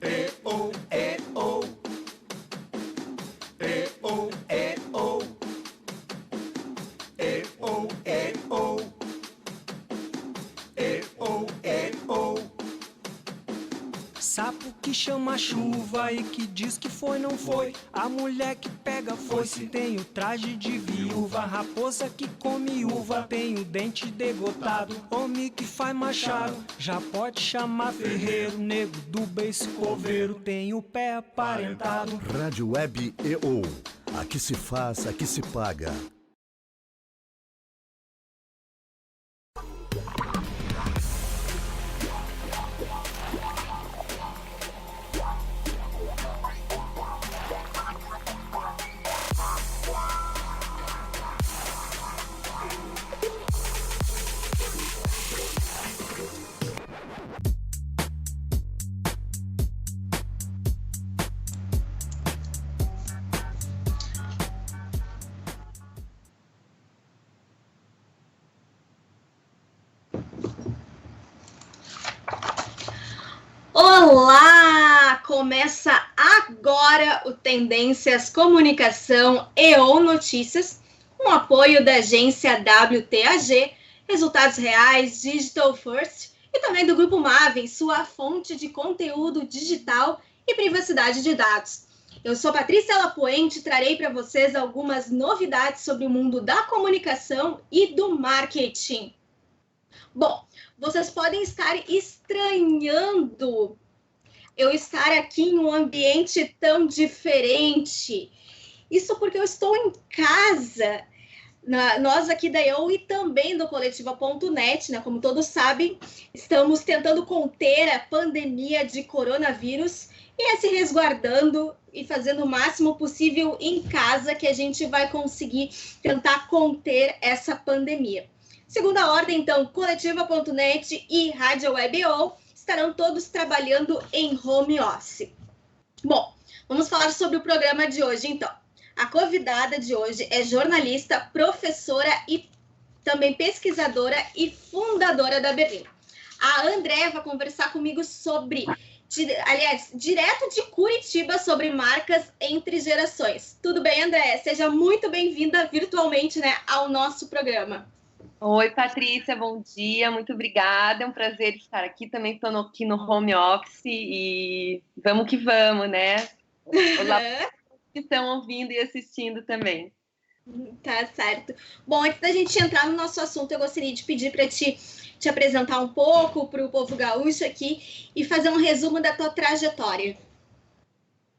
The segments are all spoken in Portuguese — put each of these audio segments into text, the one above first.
E-O, E-O. E-O, E-O. E-O, E-O. E-O, E-O. Sapo que chama chuva e que diz que foi, não foi. A mulher que pega foice tem o traje de viúva. Raposa que come uva tem o dente degotado. Homem que faz machado já pode chamar ferreiro. Nego do beiço coveiro tem o pé aparentado. Rádio Web EO. Aqui se faz, aqui se paga. Olá! Começa agora o Tendências Comunicação EO Notícias, com apoio da agência WTAG, Resultados Reais, Digital First e também do Grupo Maven, sua fonte de conteúdo digital e privacidade de dados. Eu sou Patrícia Lapuente e trarei para vocês algumas novidades sobre o mundo da comunicação e do marketing. Bom, vocês podem estar estranhando eu estar aqui em um ambiente tão diferente. Isso porque eu estou em casa. Nós aqui da EO e também do Coletiva.net, né? Como todos sabem, estamos tentando conter a pandemia de coronavírus e se resguardando e fazendo o máximo possível em casa que a gente vai conseguir tentar conter essa pandemia. Segunda ordem, então, Coletiva.net e Rádio Web EO estarão todos trabalhando em home office. Bom, vamos falar sobre o programa de hoje, então. A convidada de hoje é jornalista, professora e também pesquisadora e fundadora da Berlim. A Andréa vai conversar comigo sobre, aliás, direto de Curitiba, sobre marcas entre gerações. Tudo bem, Andréa? Seja muito bem-vinda virtualmente, né, ao nosso programa. Oi, Patrícia, bom dia, muito obrigada, é um prazer estar aqui, também estou aqui no home office e vamos que vamos, né? Olá, que estão ouvindo e assistindo também. Tá certo. Bom, antes da gente entrar no nosso assunto, eu gostaria de pedir para te apresentar um pouco para o povo gaúcho aqui e fazer um resumo da tua trajetória.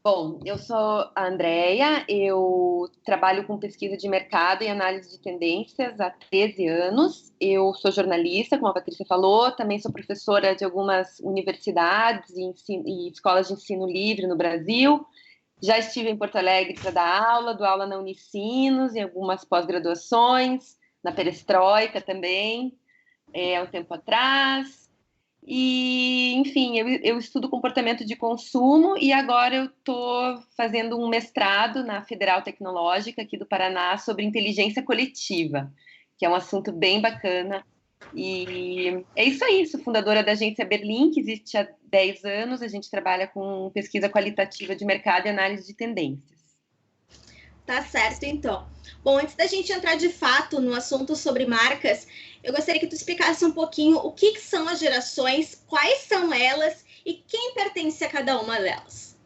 Bom, eu sou a Andréia, eu trabalho com pesquisa de mercado e análise de tendências há 13 anos. Eu sou jornalista, como a Patrícia falou, também sou professora de algumas universidades e escolas de ensino livre no Brasil. Já estive em Porto Alegre para dar aula, dou aula na Unicinos, em algumas pós-graduações, na Perestroika também, há um tempo atrás. E, enfim, eu estudo comportamento de consumo e agora eu estou fazendo um mestrado na Federal Tecnológica aqui do Paraná sobre inteligência coletiva, que é um assunto bem bacana. E é isso aí, sou fundadora da agência Berlim, que existe há 10 anos. A gente trabalha com pesquisa qualitativa de mercado e análise de tendências. Tá certo, então. Bom, antes da gente entrar de fato no assunto sobre marcas, eu gostaria que tu explicasse um pouquinho o que são as gerações, quais são elas e quem pertence a cada uma delas.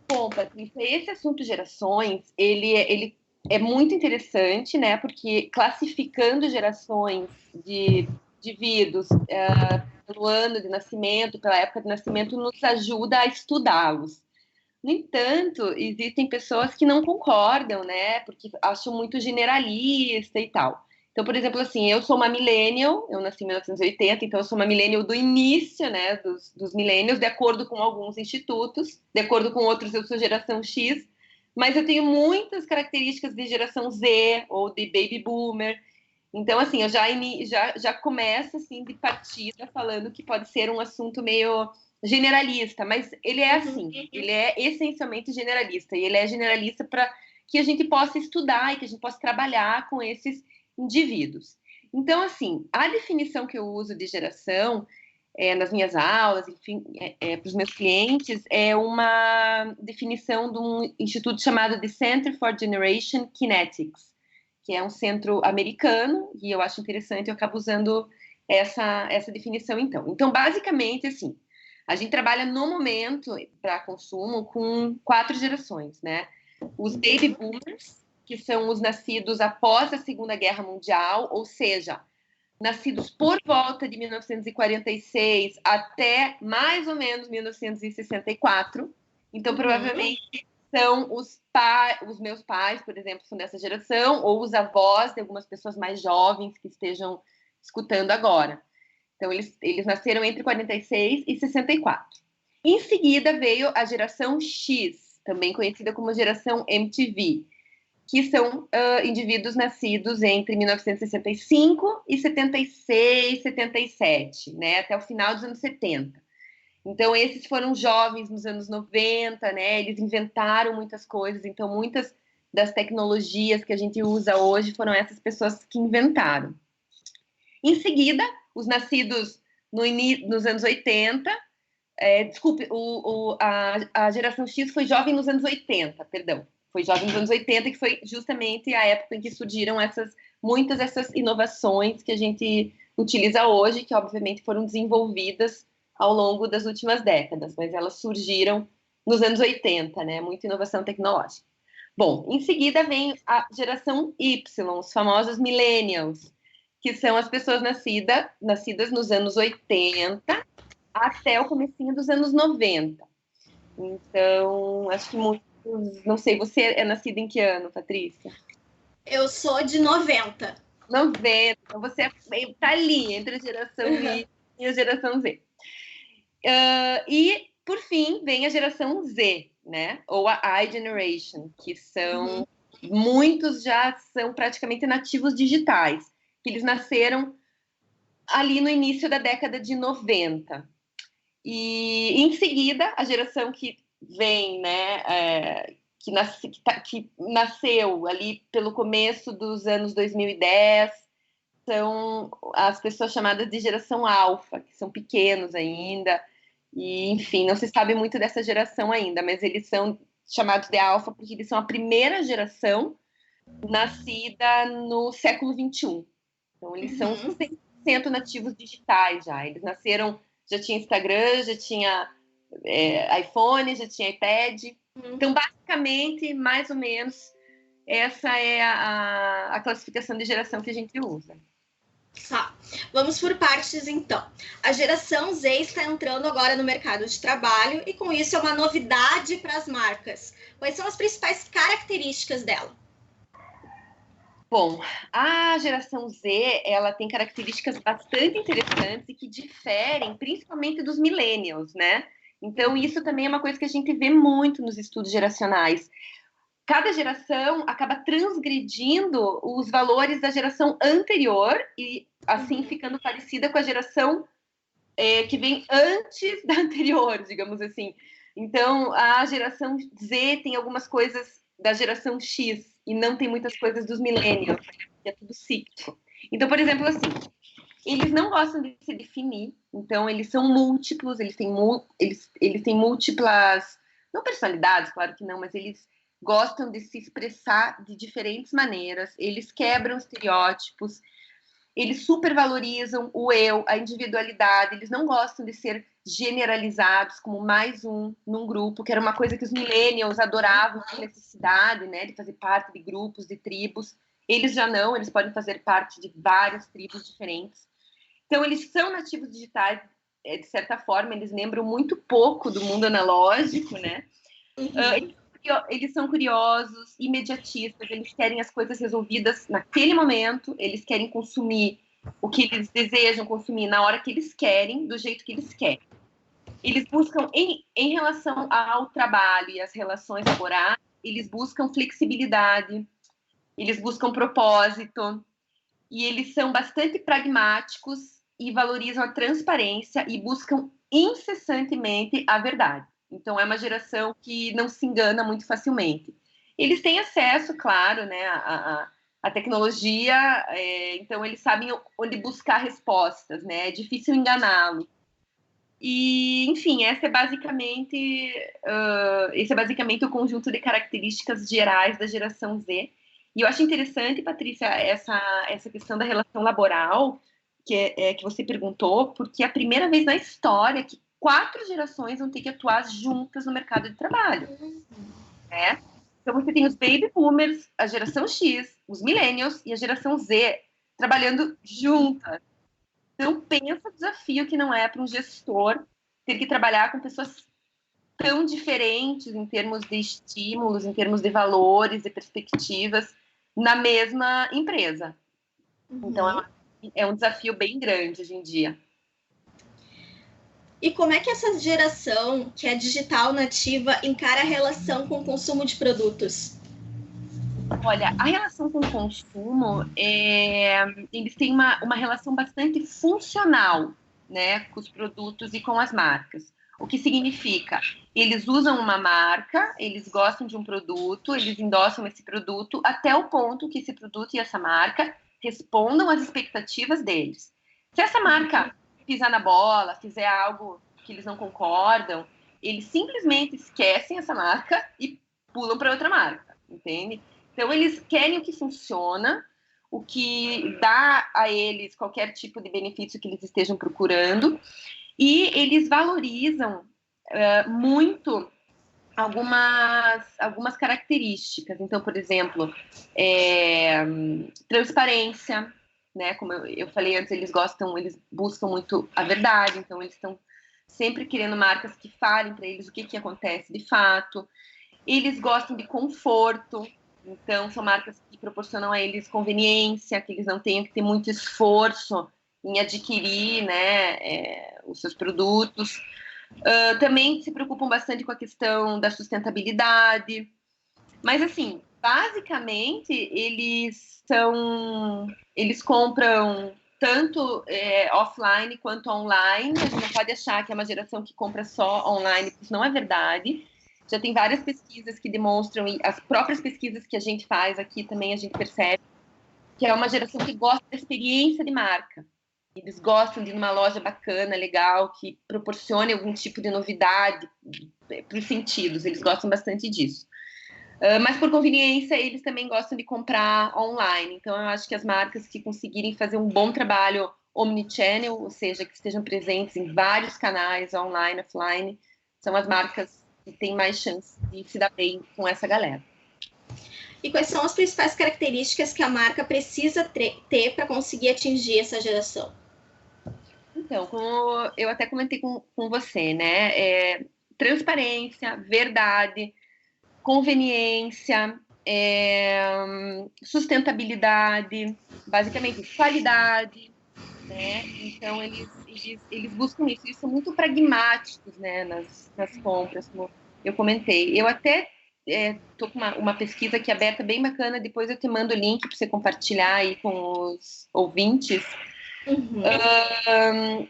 Bom, Patrícia, esse assunto gerações, ele é muito interessante, né? Porque classificando gerações de indivíduos pelo ano de nascimento, pela época de nascimento, nos ajuda a estudá-los. No entanto, existem pessoas que não concordam, né? Porque acham muito generalista e tal. Então, por exemplo, assim, eu sou uma millennial, eu nasci em 1980, então eu sou uma millennial do início, né, dos millennials, de acordo com alguns institutos, de acordo com outros eu sou geração X, mas eu tenho muitas características de geração Z ou de baby boomer. Então, assim, eu já começo, assim, de partida falando que pode ser um assunto meio generalista, mas ele é assim, ele é essencialmente generalista, e ele é generalista para que a gente possa estudar e que a gente possa trabalhar com esses indivíduos. Então, assim, a definição que eu uso de geração nas minhas aulas, enfim, para os meus clientes, é uma definição de um instituto chamado The Center for Generation Kinetics, que é um centro americano, e eu acho interessante, eu acabo usando essa definição, então. Então, basicamente, assim, a gente trabalha no momento, para consumo, com 4 gerações, né? Os baby boomers, que são os nascidos após a Segunda Guerra Mundial, ou seja, nascidos por volta de 1946 até mais ou menos 1964. Então, provavelmente, são os meus pais, por exemplo, são dessa geração, ou os avós de algumas pessoas mais jovens que estejam escutando agora. Então, eles nasceram entre 46 e 64. Em seguida, veio a geração X, também conhecida como geração MTV, que são indivíduos nascidos entre 1965 e 76, 77, né, até o final dos anos 70. Então, esses foram jovens nos anos 90, né, eles inventaram muitas coisas, então muitas das tecnologias que a gente usa hoje foram essas pessoas que inventaram. Em seguida, os nascidos nos anos 80, a geração X foi jovem nos anos 80, perdão. Foi jovem nos anos 80, que foi justamente a época em que surgiram muitas dessas inovações que a gente utiliza hoje, que obviamente foram desenvolvidas ao longo das últimas décadas, mas elas surgiram nos anos 80, né? Muita inovação tecnológica. Bom, em seguida vem a geração Y, os famosos millennials, que são as pessoas nascidas nos anos 80 até o comecinho dos anos 90. Então, acho que não sei, você é nascida em que ano, Patrícia? Eu sou de 90. 90, então você está ali, entre a geração Y e a geração Z. E, por fim, vem a geração Z, né? Ou a iGeneration, que são... Muitos já são praticamente nativos digitais, que eles nasceram ali no início da década de 90. E, em seguida, a geração que vem, né, que nasceu ali pelo começo dos anos 2010, são as pessoas chamadas de geração alfa, que são pequenos ainda, e, enfim, não se sabe muito dessa geração ainda, mas eles são chamados de alfa porque eles são a primeira geração nascida no século XXI. Então, eles são 100% nativos digitais já. Eles nasceram, já tinha Instagram, já tinha iPhone, já tinha iPad. Então, basicamente, mais ou menos, essa é a classificação de geração que a gente usa. Tá. Vamos por partes, então. A geração Z está entrando agora no mercado de trabalho e, com isso, é uma novidade para as marcas. Quais são as principais características dela? Bom, a geração Z, ela tem características bastante interessantes e que diferem principalmente dos millennials, né? Então, isso também é uma coisa que a gente vê muito nos estudos geracionais. Cada geração acaba transgredindo os valores da geração anterior e, assim, ficando parecida com a geração que vem antes da anterior, digamos assim. Então, a geração Z tem algumas coisas da geração X e não tem muitas coisas dos millennials, que é tudo cíclico. Então, por exemplo, assim, eles não gostam de se definir, então eles são múltiplos, eles têm múltiplas, não personalidades, claro que não, mas eles gostam de se expressar de diferentes maneiras, eles quebram estereótipos, eles supervalorizam o eu, a individualidade, eles não gostam de ser generalizados como mais um num grupo, que era uma coisa que os millennials adoravam, a necessidade, né, de fazer parte de grupos, de tribos. Eles já não, eles podem fazer parte de várias tribos diferentes. Então, eles são nativos digitais, de certa forma, eles lembram muito pouco do mundo analógico, né? Eles são curiosos, imediatistas, eles querem as coisas resolvidas naquele momento, eles querem consumir o que eles desejam consumir na hora que eles querem, do jeito que eles querem. Eles buscam, em relação ao trabalho e às relações laborais, eles buscam flexibilidade, eles buscam propósito, e eles são bastante pragmáticos e valorizam a transparência e buscam incessantemente a verdade. Então, é uma geração que não se engana muito facilmente. Eles têm acesso, claro, né, à tecnologia, então eles sabem onde buscar respostas, né? É difícil enganá-lo. E, enfim, esse é basicamente o conjunto de características gerais da geração Z. E eu acho interessante, Patrícia, essa questão da relação laboral que você perguntou, porque é a primeira vez na história que 4 gerações vão ter que atuar juntas no mercado de trabalho. Né? Então, você tem os baby boomers, a geração X, os millennials e a geração Z trabalhando juntas. Então, pensa o desafio que não é para um gestor ter que trabalhar com pessoas tão diferentes em termos de estímulos, em termos de valores e perspectivas na mesma empresa. Então, é um desafio bem grande hoje em dia. E como é que essa geração, que é digital nativa, encara a relação com o consumo de produtos? Olha, a relação com o consumo, eles têm uma relação bastante funcional, né, com os produtos e com as marcas. O que significa? Eles usam uma marca, eles gostam de um produto, eles endossam esse produto até o ponto que esse produto e essa marca respondam às expectativas deles. Se essa marca pisar na bola, fizer algo que eles não concordam, eles simplesmente esquecem essa marca e pulam para outra marca, entende? Então, eles querem o que funciona, o que dá a eles qualquer tipo de benefício que eles estejam procurando, e eles valorizam muito algumas características. Então, por exemplo, transparência, né? Como eu falei antes, eles buscam muito a verdade, então eles estão sempre querendo marcas que falem para eles o que acontece de fato. Eles gostam de conforto, então são marcas que proporcionam a eles conveniência, que eles não tenham que ter muito esforço em adquirir, né, os seus produtos. Também se preocupam bastante com a questão da sustentabilidade. Mas, assim, basicamente, eles compram tanto offline quanto online. A gente não pode achar que é uma geração que compra só online, isso não é verdade. Já tem várias pesquisas que demonstram, e as próprias pesquisas que a gente faz aqui também a gente percebe, que é uma geração que gosta da experiência de marca. Eles gostam de ir numa loja bacana, legal, que proporcione algum tipo de novidade para os sentidos. Eles gostam bastante disso. Mas, por conveniência, eles também gostam de comprar online. Então, eu acho que as marcas que conseguirem fazer um bom trabalho omnichannel, ou seja, que estejam presentes em vários canais, online, offline, são as marcas que têm mais chance de se dar bem com essa galera. E quais são as principais características que a marca precisa ter para conseguir atingir essa geração? Então, como eu até comentei com você, né? Transparência, verdade, conveniência, sustentabilidade, basicamente qualidade, né? Então, eles buscam isso. Eles são muito pragmáticos, né, nas compras, como eu comentei. Eu até estou com uma pesquisa aqui aberta bem bacana, depois eu te mando o link para você compartilhar aí com os ouvintes.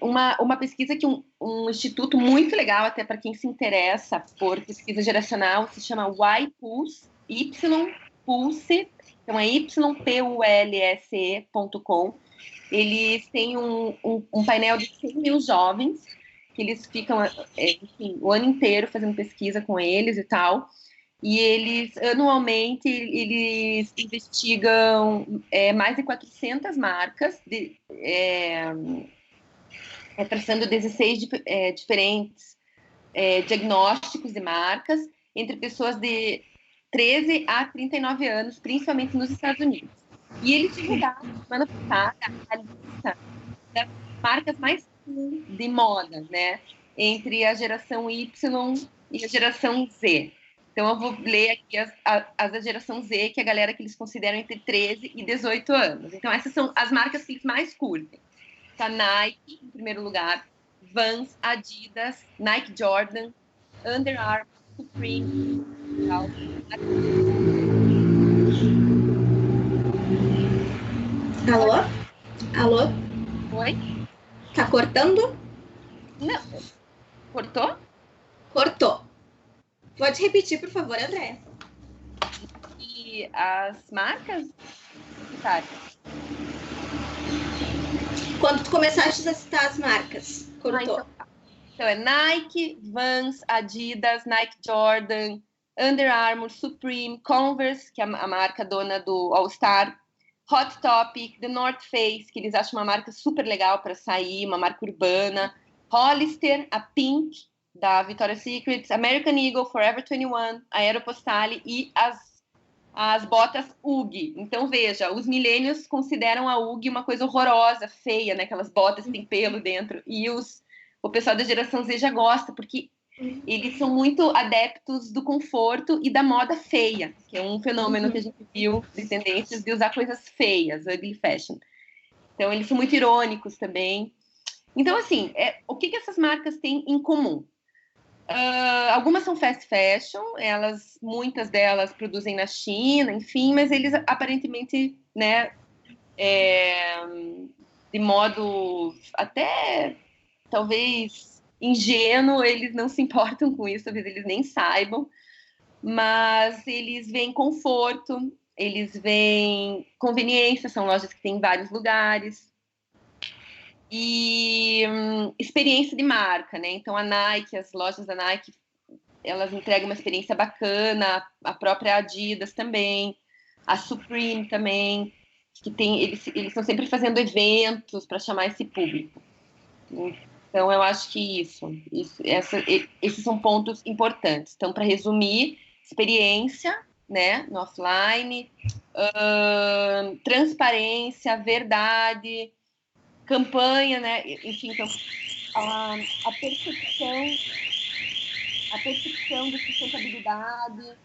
Uma pesquisa que um instituto muito legal, até para quem se interessa por pesquisa geracional, se chama YPulse, YPulse, então é ypulse.com. Eles têm um painel de 100 mil jovens, que eles ficam, enfim, o ano inteiro fazendo pesquisa com eles e tal. E eles, anualmente, eles investigam mais de 400 marcas, traçando 16 diferentes diagnósticos de marcas, entre pessoas de 13 a 39 anos, principalmente nos Estados Unidos. E eles divulgaram, semana passada, a lista das marcas mais de moda, né? Entre a geração Y e a geração Z. Então, eu vou ler aqui as da geração Z, que é a galera que eles consideram entre 13 e 18 anos. Então, essas são as marcas que eles mais curtem. Tá Nike, em primeiro lugar, Vans, Adidas, Nike Jordan, Under Armour, Supreme, tal. Alô? Alô? Oi? Tá cortando? Não. Cortou? Cortou. Pode repetir, por favor, André. E as marcas? Tá. Quando tu começaste a citar as marcas, cortou. Então é Nike, Vans, Adidas, Nike Jordan, Under Armour, Supreme, Converse, que é a marca dona do All Star, Hot Topic, The North Face, que eles acham uma marca super legal para sair, uma marca urbana, Hollister, a Pink, da Victoria's Secret, American Eagle, Forever 21, a Aeropostale e as botas UGG. Então, veja, os millennials consideram a UGG uma coisa horrorosa, feia, né? Aquelas botas que tem pelo dentro. E o pessoal da geração Z já gosta, porque eles são muito adeptos do conforto e da moda feia, que é um fenômeno que a gente viu de tendências de usar coisas feias, ugly fashion. Então, eles são muito irônicos também. Então, assim, o que essas marcas têm em comum? Algumas são fast fashion, muitas delas produzem na China, enfim, mas eles aparentemente, né, de modo até talvez ingênuo, eles não se importam com isso, talvez eles nem saibam, mas eles veem conforto, eles veem conveniência, são lojas que tem em vários lugares, e experiência de marca, né? Então a Nike, as lojas da Nike, elas entregam uma experiência bacana, a própria Adidas também, a Supreme também, que eles estão sempre fazendo eventos para chamar esse público. Então eu acho que esses são pontos importantes. Então, para resumir, experiência, né, no offline, transparência, verdade, campanha, né? Enfim, então, a percepção de sustentabilidade,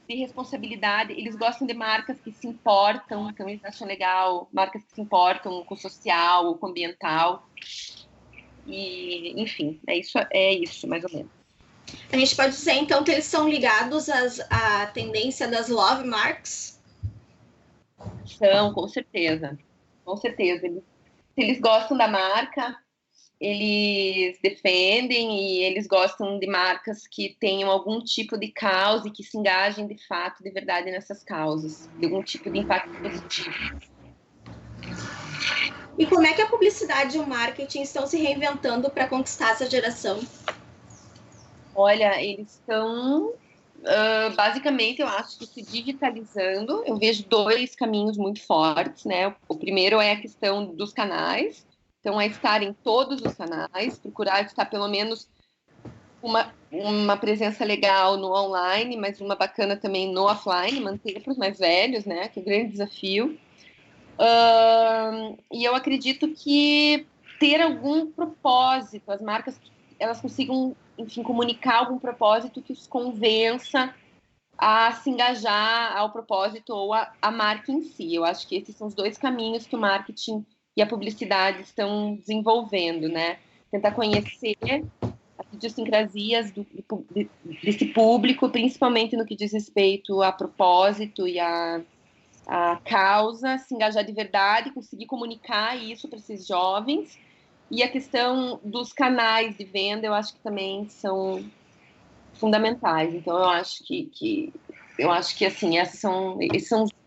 de responsabilidade. Eles gostam de marcas que se importam, então eles acham legal marcas que se importam com o social, com o ambiental. E, enfim, é isso, mais ou menos. A gente pode dizer, então, que eles são ligados à tendência das love marks? São, com certeza. Com certeza. Se eles gostam da marca, eles defendem, e eles gostam de marcas que tenham algum tipo de causa e que se engajem de fato, de verdade, nessas causas, de algum tipo de impacto positivo. E como é que a publicidade e o marketing estão se reinventando para conquistar essa geração? Olha, eles estão, basicamente, eu acho que se digitalizando. Eu vejo dois caminhos muito fortes, né? O primeiro é a questão dos canais. Então, é estar em todos os canais, procurar estar pelo menos uma presença legal no online, mas uma bacana também no offline, manter para os mais velhos, né? Que é um grande desafio. E eu acredito que ter algum propósito, as marcas, elas consigam, enfim, comunicar algum propósito que os convença a se engajar ao propósito ou a marca em si. Eu acho que esses são os dois caminhos que o marketing e a publicidade estão desenvolvendo, né? Tentar conhecer as idiosincrasias desse público, principalmente no que diz respeito a propósito e a causa, se engajar de verdade, conseguir comunicar isso para esses jovens. E a questão dos canais de venda, eu acho que também são fundamentais. Então, eu acho que assim, esses são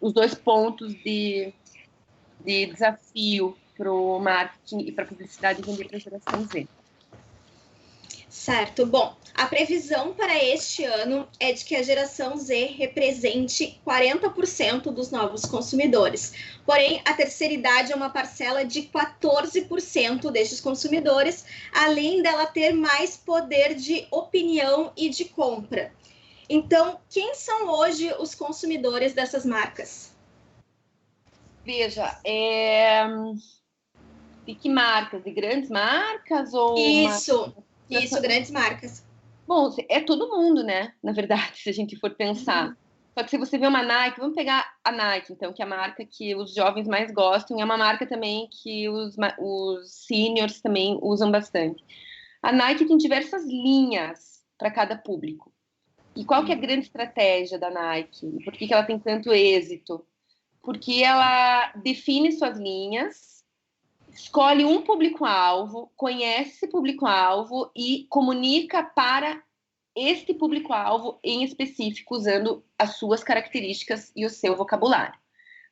os dois pontos de desafio para o marketing e para a publicidade vender para a geração Z. Certo. Bom, a previsão para este ano é de que a geração Z represente 40% dos novos consumidores. Porém, a terceira idade é uma parcela de 14% destes consumidores, além dela ter mais poder de opinião e de compra. Então, quem são hoje os consumidores dessas marcas? Veja, de que marcas? De grandes marcas? Ou Isso, grandes marcas. Bom, é todo mundo, né? Na verdade, se a gente for pensar. Só que se você vê uma Nike, vamos pegar a Nike, então, que é a marca que os jovens mais gostam, e é uma marca também que os seniors também usam bastante. A Nike tem diversas linhas para cada público. E qual que é a grande estratégia da Nike? Por que ela tem tanto êxito? Porque ela define suas linhas, escolhe um público-alvo, conhece esse público-alvo e comunica para este público-alvo em específico, usando as suas características e o seu vocabulário.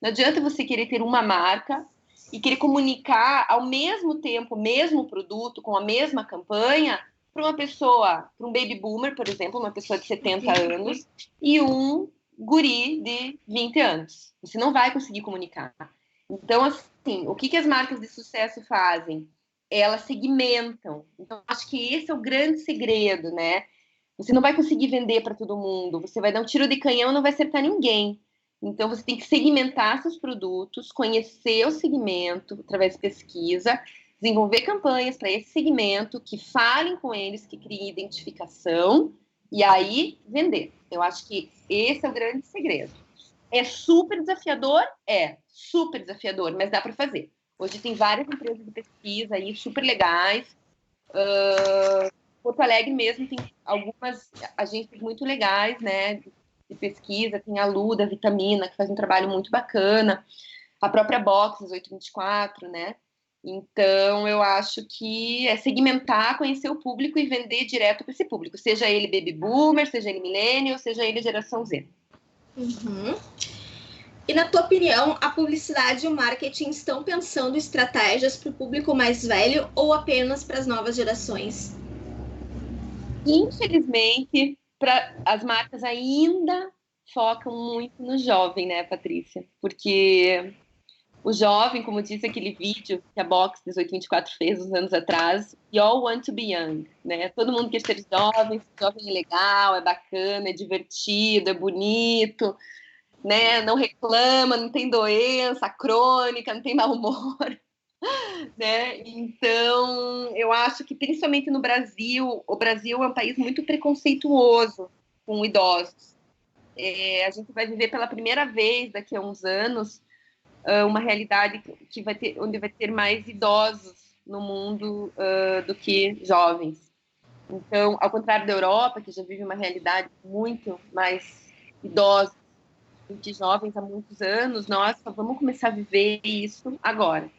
Não adianta você querer ter uma marca e querer comunicar ao mesmo tempo o mesmo produto, com a mesma campanha, para uma pessoa, para um baby boomer, por exemplo, uma pessoa de 70 anos, e um guri de 20 anos. Você não vai conseguir comunicar. Então, assim, o que as marcas de sucesso fazem? Elas segmentam. Então, acho que esse é o grande segredo, né? Você não vai conseguir vender para todo mundo. Você vai dar um tiro de canhão e não vai acertar ninguém. Então, você tem que segmentar seus produtos, conhecer o segmento através de pesquisa, desenvolver campanhas para esse segmento, que falem com eles, que criem identificação, e aí vender. Eu acho que esse é o grande segredo. É super desafiador? É super desafiador, mas dá para fazer. Hoje tem várias empresas de pesquisa aí super legais. Porto Alegre mesmo tem algumas agências muito legais, né, de pesquisa. Tem a Lu, da Vitamina, que faz um trabalho muito bacana. A própria Boxes 824, né? Então, eu acho que é segmentar, conhecer o público e vender direto para esse público. Seja ele baby boomer, seja ele millennial, seja ele geração Z. Uhum. E na tua opinião, a publicidade e o marketing estão pensando estratégias para o público mais velho ou apenas para as novas gerações? Infelizmente, as marcas ainda focam muito no jovem, né, Patrícia? Porque o jovem, como disse aquele vídeo que a Box 1824 fez uns anos atrás, you all want to be young, né? Todo mundo quer ser jovem é legal, é bacana, é divertido, é bonito, né? Não reclama, não tem doença crônica, não tem mau humor, né? Então, eu acho que principalmente no Brasil, o Brasil é um país muito preconceituoso com idosos. A gente vai viver pela primeira vez daqui a uns anos uma realidade que onde vai ter mais idosos no mundo do que jovens. Então, ao contrário da Europa, que já vive uma realidade muito mais idosa do que jovens há muitos anos, nós só vamos começar a viver isso agora,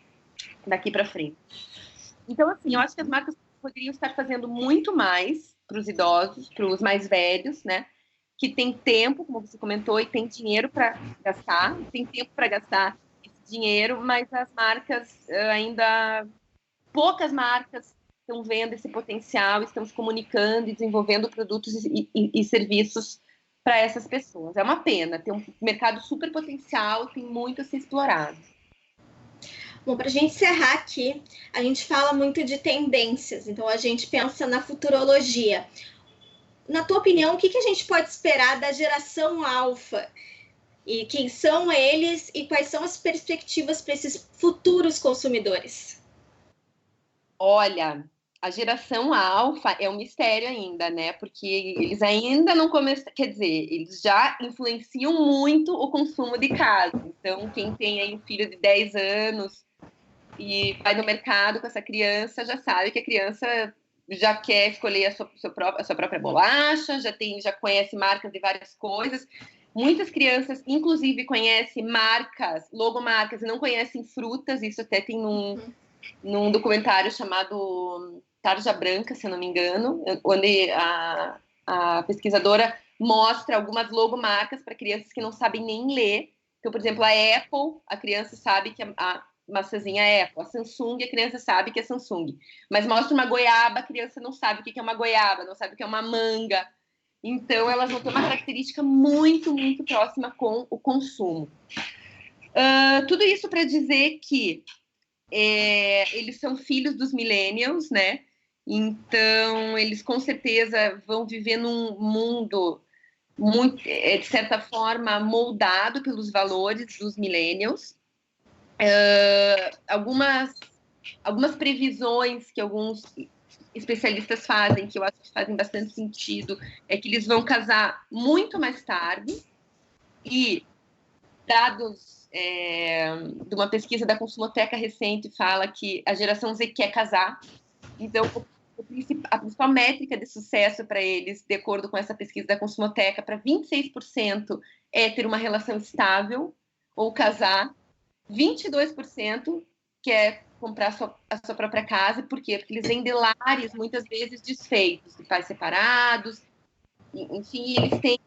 daqui para frente. Então, assim, eu acho que as marcas poderiam estar fazendo muito mais para os idosos, para os mais velhos, né? Que tem tempo, como você comentou, e tem dinheiro para gastar, tem tempo para gastar dinheiro, mas as marcas ainda, poucas marcas estão vendo esse potencial, estão se comunicando e desenvolvendo produtos e serviços para essas pessoas. É uma pena, tem um mercado super potencial, tem muito a ser explorado. Bom, para a gente encerrar aqui, a gente fala muito de tendências, então a gente pensa na futurologia. Na tua opinião, o que a gente pode esperar da geração alfa? E quem são eles e quais são as perspectivas para esses futuros consumidores? Olha, a geração alfa é um mistério ainda, né? Porque eles ainda não começaram, quer dizer, eles já influenciam muito o consumo de casa. Então, quem tem aí um filho de 10 anos e vai no mercado com essa criança, já sabe que a criança já quer escolher a sua própria bolacha, já conhece marcas de várias coisas. Muitas crianças, inclusive, conhecem marcas, logomarcas, e não conhecem frutas. Isso até tem num documentário chamado Tarja Branca, se eu não me engano, onde a pesquisadora mostra algumas logomarcas para crianças que não sabem nem ler. Então, por exemplo, a Apple, a criança sabe que a maçãzinha é Apple. A Samsung, a criança sabe que é Samsung. Mas mostra uma goiaba, a criança não sabe o que é uma goiaba, não sabe o que é uma manga. Então, elas vão ter uma característica muito, muito próxima com o consumo. Tudo isso para dizer que eles são filhos dos millennials, né? Então, eles com certeza vão viver num mundo muito, de certa forma, moldado pelos valores dos millennials. Algumas previsões que alguns especialistas fazem, que eu acho que fazem bastante sentido, é que eles vão casar muito mais tarde, e dados de uma pesquisa da Consumoteca recente fala que a geração Z quer casar. Então, a principal métrica de sucesso para eles, de acordo com essa pesquisa da Consumoteca, para 26% é ter uma relação estável ou casar, 22% quer comprar a sua própria casa. Por quê? Porque eles vêm de lares, muitas vezes, desfeitos, de pais separados. Enfim, eles têm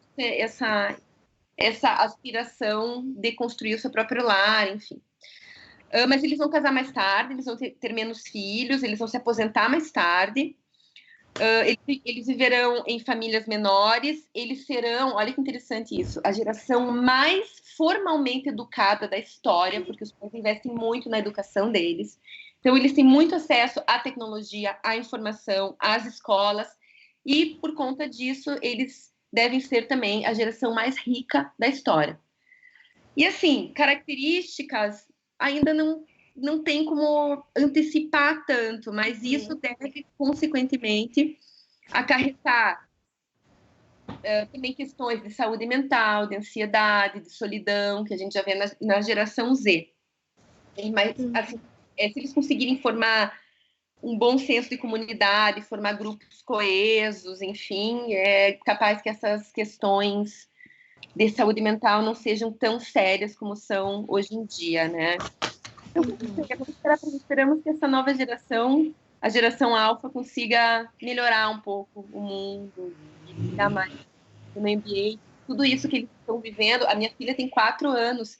essa aspiração de construir o seu próprio lar, enfim. Mas eles vão casar mais tarde, eles vão ter menos filhos, eles vão se aposentar mais tarde. Eles viverão em famílias menores, eles serão, olha que interessante isso, a geração mais formalmente educada da história, porque os pais investem muito na educação deles. Então, eles têm muito acesso à tecnologia, à informação, às escolas, e, por conta disso, eles devem ser também a geração mais rica da história. E, assim, características ainda não tem como antecipar tanto, mas isso deve, consequentemente, acarretar também questões de saúde mental, de ansiedade, de solidão, que a gente já vê na geração Z. Mas, assim, se eles conseguirem formar um bom senso de comunidade, formar grupos coesos, enfim, é capaz que essas questões de saúde mental não sejam tão sérias como são hoje em dia, né? Então, esperamos que essa nova geração, a geração alfa, consiga melhorar um pouco o mundo, dar mais no meio ambiente, tudo isso que eles estão vivendo. A minha filha tem 4 anos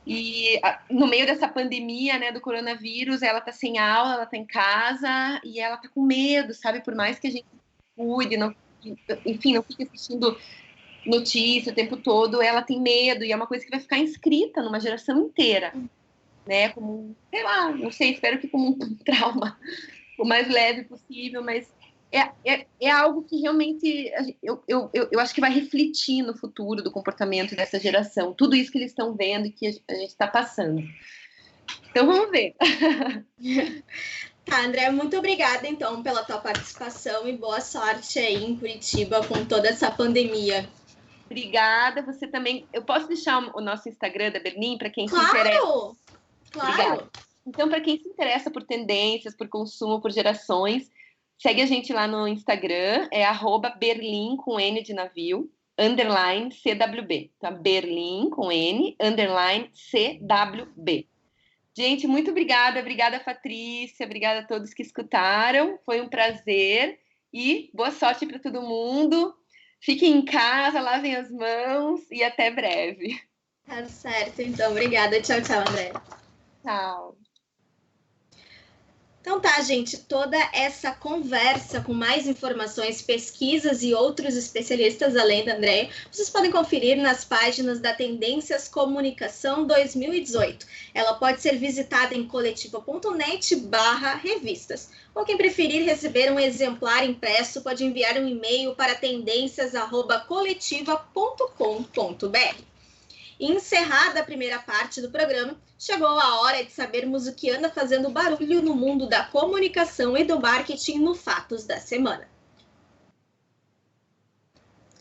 e no meio dessa pandemia, né, do coronavírus, ela tá sem aula, ela tá em casa e ela tá com medo, sabe? Por mais que a gente cuide, não fique assistindo notícia o tempo todo, ela tem medo e é uma coisa que vai ficar inscrita numa geração inteira, né? Como, sei lá, não sei, espero que como um trauma o mais leve possível, mas é algo que realmente eu acho que vai refletir no futuro do comportamento dessa geração, tudo isso que eles estão vendo e que a gente está passando. Então, vamos ver. Tá, André, muito obrigada, então, pela tua participação e boa sorte aí em Curitiba com toda essa pandemia. Obrigada, você também. Eu posso deixar o nosso Instagram da Berlim para quem se interessa? Claro! Obrigada. Então, para quem se interessa por tendências, por consumo, por gerações, segue a gente lá no Instagram, é @Berlim com N de navio, _CWB. Tá? Berlim com N, _CWB. Gente, muito obrigada. Obrigada, Patrícia. Obrigada a todos que escutaram. Foi um prazer e boa sorte para todo mundo. Fiquem em casa, lavem as mãos e até breve. Tá certo, então. Obrigada. Tchau, tchau, André. Tchau. Então tá, gente, toda essa conversa com mais informações, pesquisas e outros especialistas além da Andréia, vocês podem conferir nas páginas da Tendências Comunicação 2018. Ela pode ser visitada em coletiva.net/revistas. Ou quem preferir receber um exemplar impresso, pode enviar um e-mail para tendências@coletiva.com.br. E encerrada a primeira parte do programa, chegou a hora de sabermos o que anda fazendo barulho no mundo da comunicação e do marketing no Fatos da Semana.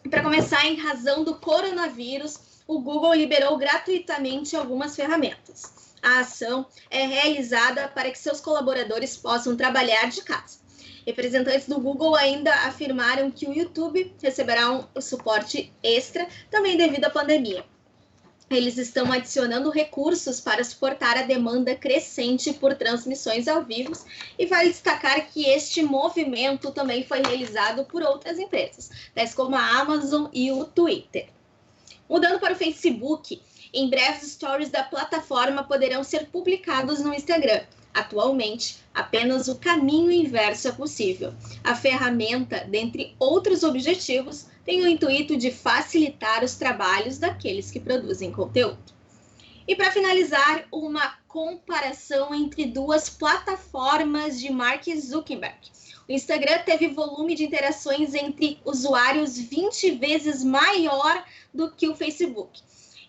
Para começar, em razão do coronavírus, o Google liberou gratuitamente algumas ferramentas. A ação é realizada para que seus colaboradores possam trabalhar de casa. Representantes do Google ainda afirmaram que o YouTube receberá um suporte extra, também devido à pandemia. Eles estão adicionando recursos para suportar a demanda crescente por transmissões ao vivo e vale destacar que este movimento também foi realizado por outras empresas, tais como a Amazon e o Twitter. Mudando para o Facebook, em breve os stories da plataforma poderão ser publicados no Instagram. Atualmente, apenas o caminho inverso é possível. A ferramenta, dentre outros objetivos, tem o intuito de facilitar os trabalhos daqueles que produzem conteúdo. E para finalizar, uma comparação entre duas plataformas de Mark Zuckerberg. O Instagram teve volume de interações entre usuários 20 vezes maior do que o Facebook.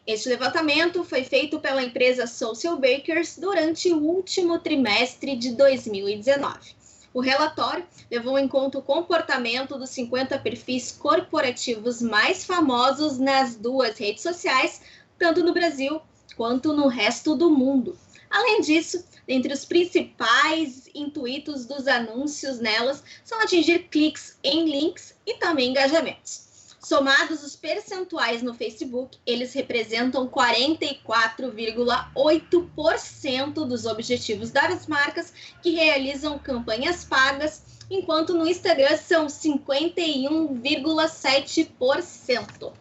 Este levantamento foi feito pela empresa Social Bakers durante o último trimestre de 2019. O relatório levou em conta o comportamento dos 50 perfis corporativos mais famosos nas duas redes sociais, tanto no Brasil quanto no resto do mundo. Além disso, entre os principais intuitos dos anúncios nelas são atingir cliques em links e também engajamentos. Somados os percentuais no Facebook, eles representam 44,8% dos objetivos das marcas que realizam campanhas pagas, enquanto no Instagram são 51,7%.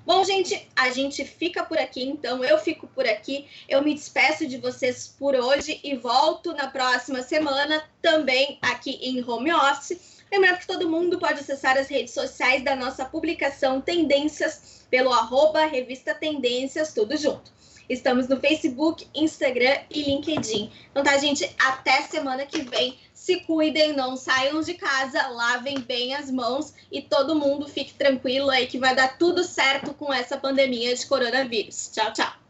Bom, gente, a gente fica por aqui, então eu fico por aqui. Eu me despeço de vocês por hoje e volto na próxima semana, também aqui em home office. Lembrando que todo mundo pode acessar as redes sociais da nossa publicação Tendências pelo @Revista Tendências, tudo junto. Estamos no Facebook, Instagram e LinkedIn. Então tá, gente, até semana que vem. Se cuidem, não saiam de casa, lavem bem as mãos e todo mundo fique tranquilo aí que vai dar tudo certo com essa pandemia de coronavírus. Tchau, tchau.